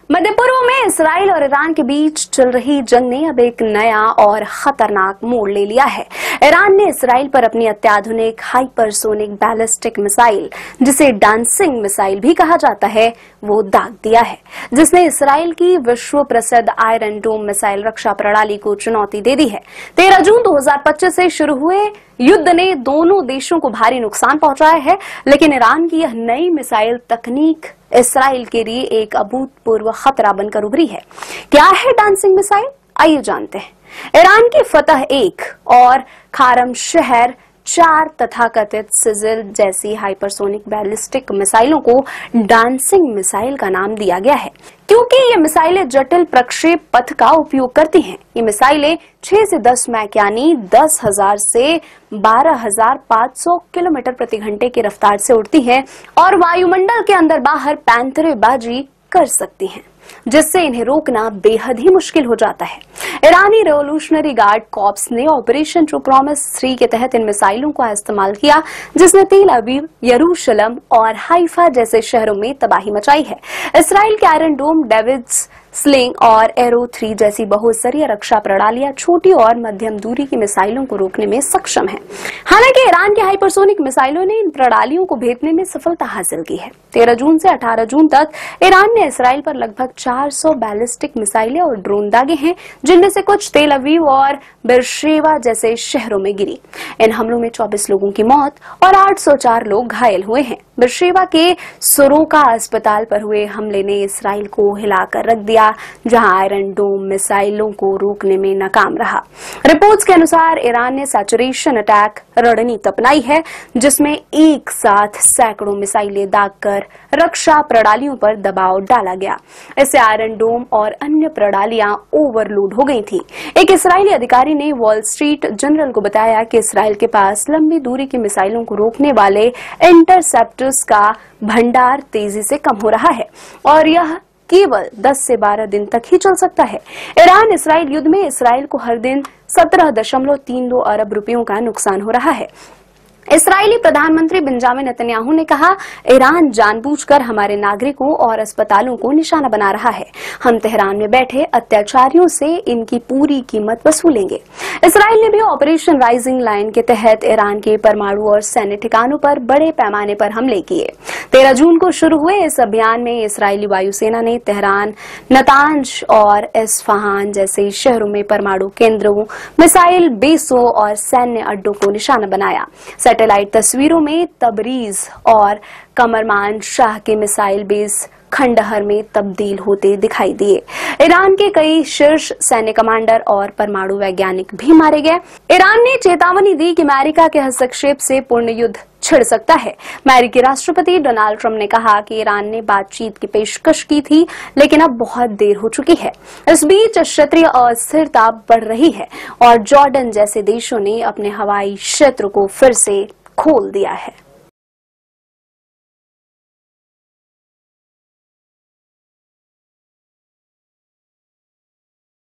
मध्य पूर्व में इसराइल और ईरान के बीच चल रही जंग ने अब एक नया और खतरनाक मोड़ ले लिया है। ईरान ने इसराइल पर अपनी अत्याधुनिक हाइपरसोनिक बैलिस्टिक मिसाइल, जिसे डांसिंग मिसाइल भी कहा जाता है, वो दाग दिया है, जिसने इसराइल की विश्व प्रसिद्ध आयरन डोम मिसाइल रक्षा प्रणाली को चुनौती दे दी है। 13 जून 2025 से शुरू हुए युद्ध ने दोनों देशों को भारी नुकसान पहुंचाया है, लेकिन ईरान की यह नई मिसाइल तकनीक इसराइल के लिए एक अभूतपूर्व खतरा बनकर उभरी है। क्या है डांसिंग मिसाइल, आइए जानते हैं। ईरान की फतह 1 और खारम शहर 4 तथाकथित सिजिल जैसी हाइपरसोनिक बैलिस्टिक मिसाइलों को डांसिंग मिसाइल का नाम दिया गया है, क्योंकि ये मिसाइलें जटिल प्रक्षेप पथ का उपयोग करती हैं। ये मिसाइलें 6 से 10 मैक यानी 10,000 से 12,500 किलोमीटर प्रति घंटे की रफ्तार से उड़ती हैं और वायुमंडल के अंदर बाहर पैंतरेबाजी कर सकती हैं, जिससे इन्हें रोकना बेहद ही मुश्किल हो जाता है। ईरानी रेवोल्यूशनरी गार्ड कॉर्प्स ने ऑपरेशन ट्रू प्रॉमिस 3 के तहत इन मिसाइलों का इस्तेमाल किया, जिसने तेल अवीव, यरूशलेम और हाइफा जैसे शहरों में तबाही मचाई है। इसराइल के आयरन डोम, डेविड्स स्लिंग और एरो 3 जैसी बहुस्तरीय रक्षा प्रणालियां छोटी और मध्यम दूरी की मिसाइलों को रोकने में सक्षम हैं। हालांकि ईरान की हाइपरसोनिक मिसाइलों ने इन प्रणालियों को भेदने में सफलता हासिल की है। 13 जून से 18 जून तक ईरान ने इसराइल पर लगभग 400 बैलिस्टिक मिसाइलें और ड्रोन दागे हैं, जिनमें से कुछ तेल अवीव और बेरशेवा जैसे शहरों में गिरी। इन हमलों में 24 लोगों की मौत और 804 लोग घायल हुए हैं। बेरशेवा के सोरोका अस्पताल पर हुए हमले ने इसराइल को हिलाकर रख दिया, जहां आयरन डोम मिसाइलों को रोकने में नाकाम रहा। रिपोर्ट्स के अनुसार ईरान ने सैचुरेशन अटैक रणनीति अपनाई है, जिसमें एक साथ सैकड़ों मिसाइलें दागकर रक्षा प्रणालियों पर दबाव डाला गया। इससे आयरन डोम और अन्य प्रणालियां ओवरलोड हो गई थी। एक इस्राएली अधिकारी ने वॉल स्ट्रीट जर्नल को बताया कि इसराइल के पास लंबी दूरी की मिसाइलों को रोकने वाले इंटरसेप्टर्स का भंडार तेजी से कम हो रहा है और यह केवल 10 से 12 दिन तक ही चल सकता है। ईरान इसराइल युद्ध में इसराइल को हर दिन 17.32 अरब रुपयों का नुकसान हो रहा है। इस्राएली प्रधानमंत्री बेंजामिन नेतन्याहू ने कहा, ईरान जानबूझकर हमारे नागरिकों और अस्पतालों को निशाना बना रहा है। हम तेहरान में बैठे अत्याचारियों से इनकी पूरी कीमत वसूलेंगे। इस्राएल ने भी ऑपरेशन राइजिंग लाइन के तहत ईरान के परमाणु और सैन्य ठिकानों पर बड़े पैमाने पर हमले किए। 13 जून को शुरू हुए इस अभियान में इस्राएली वायुसेना ने तेहरान, नतांज और इस्फहान जैसे शहरों में परमाणु केंद्रों, मिसाइल बेसों और सैन्य अड्डों को निशाना बनाया। सैटेलाइट तस्वीरों में तबरीज और कमरमान शाह के मिसाइल बेस खंडहर में तब्दील होते दिखाई दिए। ईरान के कई शीर्ष सैन्य कमांडर और परमाणु वैज्ञानिक भी मारे गए। ईरान ने चेतावनी दी कि अमेरिका के हस्तक्षेप से पूर्ण युद्ध छिड़ सकता है। अमेरिकी राष्ट्रपति डोनाल्ड ट्रंप ने कहा कि ईरान ने बातचीत की पेशकश की थी, लेकिन अब बहुत देर हो चुकी है। इस बीच क्षेत्रीय अस्थिरता बढ़ रही है और जॉर्डन जैसे देशों ने अपने हवाई क्षेत्र को फिर से खोल दिया है।